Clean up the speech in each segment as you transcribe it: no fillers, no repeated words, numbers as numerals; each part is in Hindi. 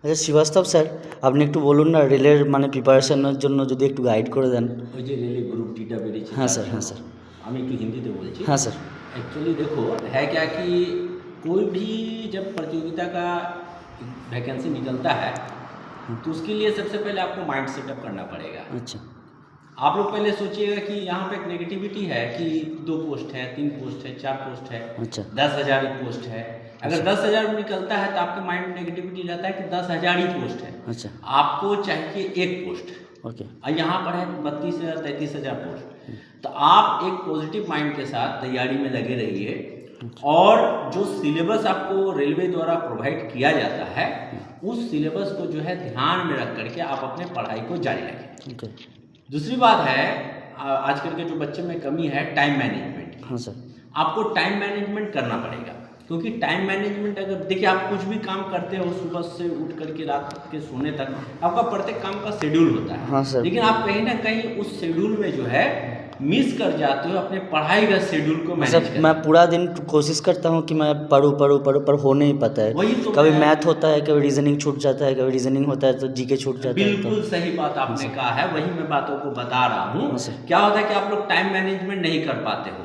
আচ্ছা শ্রীবাস্তব স্যার, আপনি একটু বলুন না রেলের মানে প্রিপারেশনের জন্য যদি একটু গাইড করে দেন। ওই যে রেলে গ্रुप टीटा বেরিয়েছে হ্যাঁ তার স্যার, হ্যাঁ জন্য স্যার। আমি একটু हिंदी में बोलছি। হ্যাঁ স্যার। एक्चुअली देखो है क्या कि कोई भी जब प्रतियोगिता का वैकेंसी निकलता है तो उसके लिए सबसे पहले आपको माइंड सेटअप करना पड़ेगा। আচ্ছা। आप लोग पहले सोचिएगा कि यहाँ पे एक नेगेटिविटी है कि 2 पोस्ट है, 3 पोस्ट है, 4 पोस्ट है, अच्छा। 10,000 पोस्ट है। अगर अच्छा। 10,000 निकलता है तो आपके माइंड में नेगेटिविटी रहता है कि 10,000 ही पोस्ट है। अच्छा। आपको चाहिए एक पोस्ट ओके। और यहाँ पर है 32,000 33,000 पोस्ट। तो आप एक पॉजिटिव माइंड के साथ तैयारी में लगे रहिए और जो सिलेबस आपको रेलवे द्वारा प्रोवाइड किया जाता है उस सिलेबस को जो है ध्यान में रख करके आप अपने पढ़ाई को जारी रखें। ओके। दूसरी बात है आजकल के जो बच्चे में कमी है टाइम मैनेजमेंट की। हाँ सर। आपको टाइम मैनेजमेंट करना पड़ेगा क्योंकि टाइम मैनेजमेंट अगर देखिए आप कुछ भी काम करते हो सुबह से उठ करके रात के सोने तक आपका प्रत्येक काम का शेड्यूल होता है। हाँ सर। लेकिन आप कहीं ना कहीं उस शेड्यूल में जो है मिस कर जाते हो अपने पढ़ाई का शेड्यूल को मैनेज मतलब करने। मैं पूरा दिन कोशिश करता हूँ कि मैं पढूँ पढूँ पढूँ पर हो नहीं पाता है। वही तो कभी मैं- मैथ होता है, कभी रीजनिंग छूट जाता है, कभी रीजनिंग होता है तो जीके छूट जाता है। बिल्कुल सही बात आपने कहा है, वही मैं बातों को बता रहा हूँ। हाँ सर। क्या होता है कि आप लोग टाइम मैनेजमेंट नहीं कर पाते हो।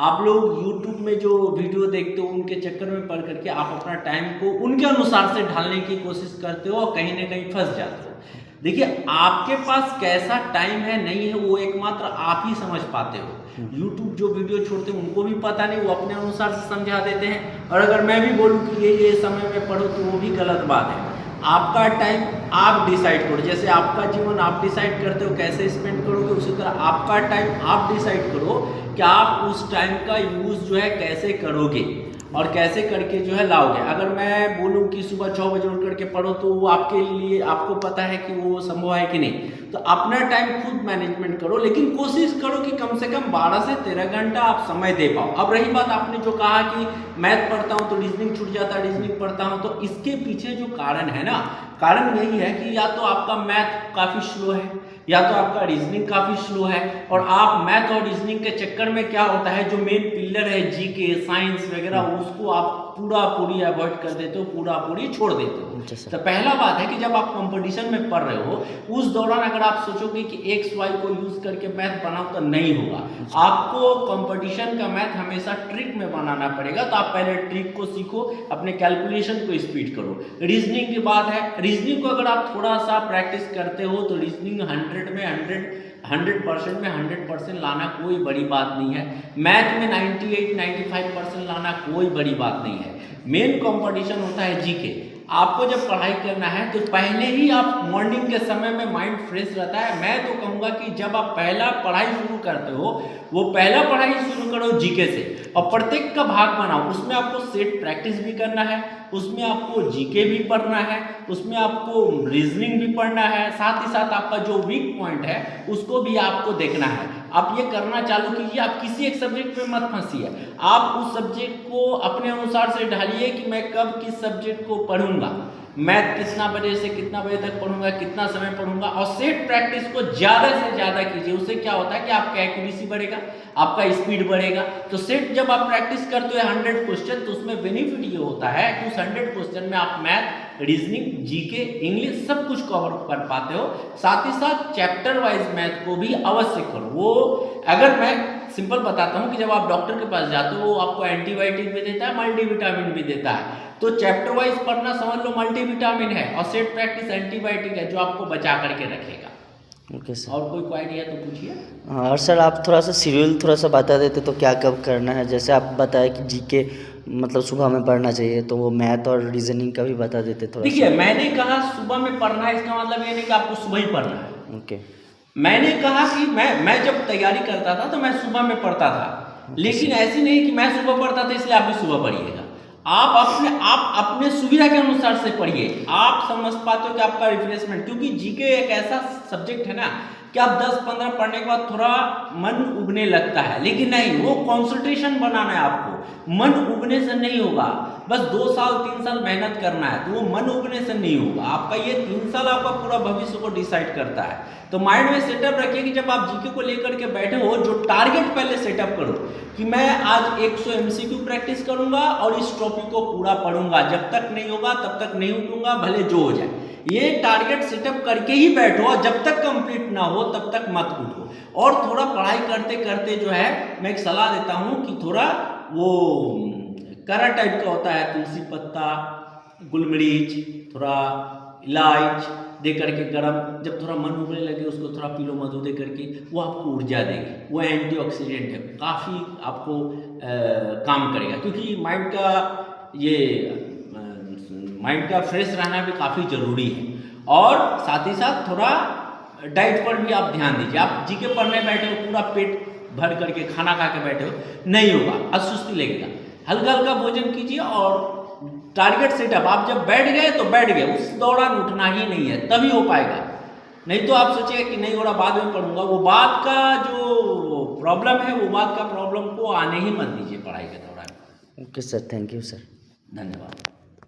आप लोग YouTube में जो वीडियो देखते हो उनके चक्कर में पड़ करके आप अपना टाइम को उनके अनुसार से ढालने की कोशिश करते हो और कहीं ना कहीं फंस जाते हो। देखिए आपके पास कैसा टाइम है नहीं है वो एकमात्र आप ही समझ पाते हो। YouTube जो वीडियो छोड़ते हैं उनको भी पता नहीं, वो अपने अनुसार से समझा देते हैं और अगर मैं भी बोलूँ कि ये समय में पढ़ो तो वो भी गलत बात है। आपका टाइम आप डिसाइड करो, जैसे आपका जीवन आप डिसाइड करते हो कैसे स्पेंड करोगे उसी तरह आपका टाइम आप डिसाइड करो कि आप उस टाइम का यूज़ जो है कैसे करोगे और कैसे करके जो है लाओगे। अगर मैं बोलूँ कि सुबह 6 बजे उठ करके पढ़ो तो वो आपके लिए आपको पता है कि वो संभव है कि नहीं। तो अपना टाइम खुद मैनेजमेंट करो लेकिन कोशिश करो कि कम से कम 12 से 13 घंटा आप समय दे पाओ। अब रही बात आपने जो कहा कि मैथ पढ़ता हूँ तो रीजनिंग छूट जाता है, रीजनिंग पढ़ता हूँ तो इसके पीछे जो कारण है ना, कारण यही है कि या तो आपका मैथ काफ़ी स्लो है या तो आपका रीजनिंग काफ़ी स्लो है और आप मैथ और रीजनिंग के चक्कर में क्या होता है जो मेन पिलर है जीके साइंस वगैरह उसको आप पूरा पूरी अवॉइड कर देते हो, पूरा पूरी छोड़ देते हो। तो पहला बात है कि जब आप कंपटीशन में पढ़ रहे हो उस दौरान अगर आप सोचोगे कि एक्स वाई को यूज करके मैथ बनाओ तो नहीं होगा। आपको कंपटीशन का मैथ हमेशा ट्रिक में बनाना पड़ेगा। तो आप पहले ट्रिक को सीखो, अपने कैलकुलेशन को स्पीड करो। रीजनिंग की बात है, रीजनिंग को अगर आप थोड़ा सा प्रैक्टिस करते हो तो रीजनिंग 100% में 100% लाना कोई बड़ी बात नहीं है। मैथ में 98-95% लाना कोई बड़ी बात नहीं है। मेन कंपटीशन होता है जीके। आपको जब पढ़ाई करना है तो पहले ही आप मॉर्निंग के समय में माइंड फ्रेश रहता है। मैं तो कहूँगा कि जब आप पहला पढ़ाई शुरू करते हो वो पहला पढ़ाई शुरू करो जीके से और प्रत्येक का भाग बनाओ। उसमें आपको सेट प्रैक्टिस भी करना है, उसमें आपको जीके भी पढ़ना है, उसमें आपको रीजनिंग भी पढ़ना है, साथ ही साथ आपका जो वीक पॉइंट है उसको भी आपको देखना है। आप ये करना चालू कीजिए, आप किसी एक सब्जेक्ट पे मत फंसिए। आप उस सब्जेक्ट को अपने अनुसार से ढालिए कि मैं कब किस सब्जेक्ट को पढ़ूंगा, मैथ कितना बजे से कितना बजे तक पढ़ूंगा, कितना समय पढ़ूंगा और सेट प्रैक्टिस को ज़्यादा से ज़्यादा कीजिए। उससे क्या होता है कि आपका एक्यूरेसी बढ़ेगा, आपका स्पीड बढ़ेगा। तो सेट जब आप प्रैक्टिस करते हो 100 क्वेश्चन तो उसमें बेनिफिट ये होता है कि उस 100 क्वेश्चन में आप मैथ रीजनिंग जीके इंग्लिश सब कुछ कवर कर पाते हो। साथ ही साथ चैप्टर वाइज मैथ को भी अवश्य करो। वो अगर मैं सिंपल बताता हूँ कि जब आप डॉक्टर के पास जाते हो वो आपको एंटीबायोटिक भी देता है, मल्टीविटामिन भी देता है। तो चैप्टर वाइज पढ़ना समझ लो मल्टीविटामिन है और सेट प्रैक्टिस एंटीबायोटिक है जो आपको बचा करके रखेगा। Okay sir. और कोई आइडिया तो पूछिए। हाँ, और सर आप थोड़ा सा शेड्यूल थोड़ा सा बता देते तो क्या कब करना है। जैसे आप बताया कि जीके मतलब सुबह में पढ़ना चाहिए तो वो मैथ और रीजनिंग का भी बता देते थोड़ा सा। देखिए मैंने कहा सुबह में पढ़ना है, इसका मतलब ये नहीं कि आपको सुबह ही पढ़ना है। ओके। मैंने कहा कि मैं जब तैयारी करता था तो मैं सुबह में पढ़ता था, लेकिन ऐसी नहीं कि मैं सुबह पढ़ता था इसलिए आप भी सुबह पढ़िएगा। आप अपने सुविधा के अनुसार से पढ़िए। आप समझ पाते हो कि आपका रिफ्रेशमेंट, क्योंकि जीके एक ऐसा सब्जेक्ट है ना कि आप 10-15 पढ़ने के बाद थोड़ा मन उबने लगता है, लेकिन नहीं, वो कंसंट्रेशन बनाना है आपको। मन उबने से नहीं होगा, बस 2 साल 3 साल मेहनत करना है, तो वो मन उबने से नहीं होगा। आपका ये 3 साल आपका पूरा भविष्य को डिसाइड करता है। तो माइंड में सेटअप रखिए कि जब आप जीके को लेकर के बैठे हो, जो टारगेट पहले सेटअप करो कि मैं आज 100 MCQ प्रैक्टिस करूंगा और इस टॉपिक को पूरा पढ़ूंगा, जब तक नहीं होगा तब तक नहीं उठूंगा, भले जो हो जाए। ये टारगेट सेटअप करके ही बैठो, और जब तक कंप्लीट ना हो तब तक मत उठो। और थोड़ा पढ़ाई करते करते जो है, मैं एक सलाह देता हूँ कि थोड़ा वो करा टाइप का होता है, तुलसी पत्ता, गुलमरीच, थोड़ा इलायच दे करके गरम, जब थोड़ा मन उबलने लगे उसको थोड़ा पी लो, मधु दे करके, वो आपको ऊर्जा देगी। वो एंटीऑक्सीडेंट है, काफ़ी आपको काम करेगा, क्योंकि माइंड का फ्रेश रहना भी काफ़ी ज़रूरी है। और साथ ही साथ थोड़ा डाइट पर भी आप ध्यान दीजिए। आप जीके पढ़ने बैठे हो, पूरा पेट भर करके खाना खा के बैठे हो, नहीं होगा, असुस्ती लगेगा। हल्का हल्का भोजन कीजिए और टारगेट सेटअप, आप जब बैठ गए तो बैठ गए, उस दौरान उठना ही नहीं है, तभी हो पाएगा। नहीं तो आप सोचिए कि नहीं हो रहा, बाद में पढ़ूंगा, वो बात का जो प्रॉब्लम है, वो बात का प्रॉब्लम को आने ही मत दीजिए पढ़ाई के दौरान। Okay sir, thank you sir. धन्यवाद।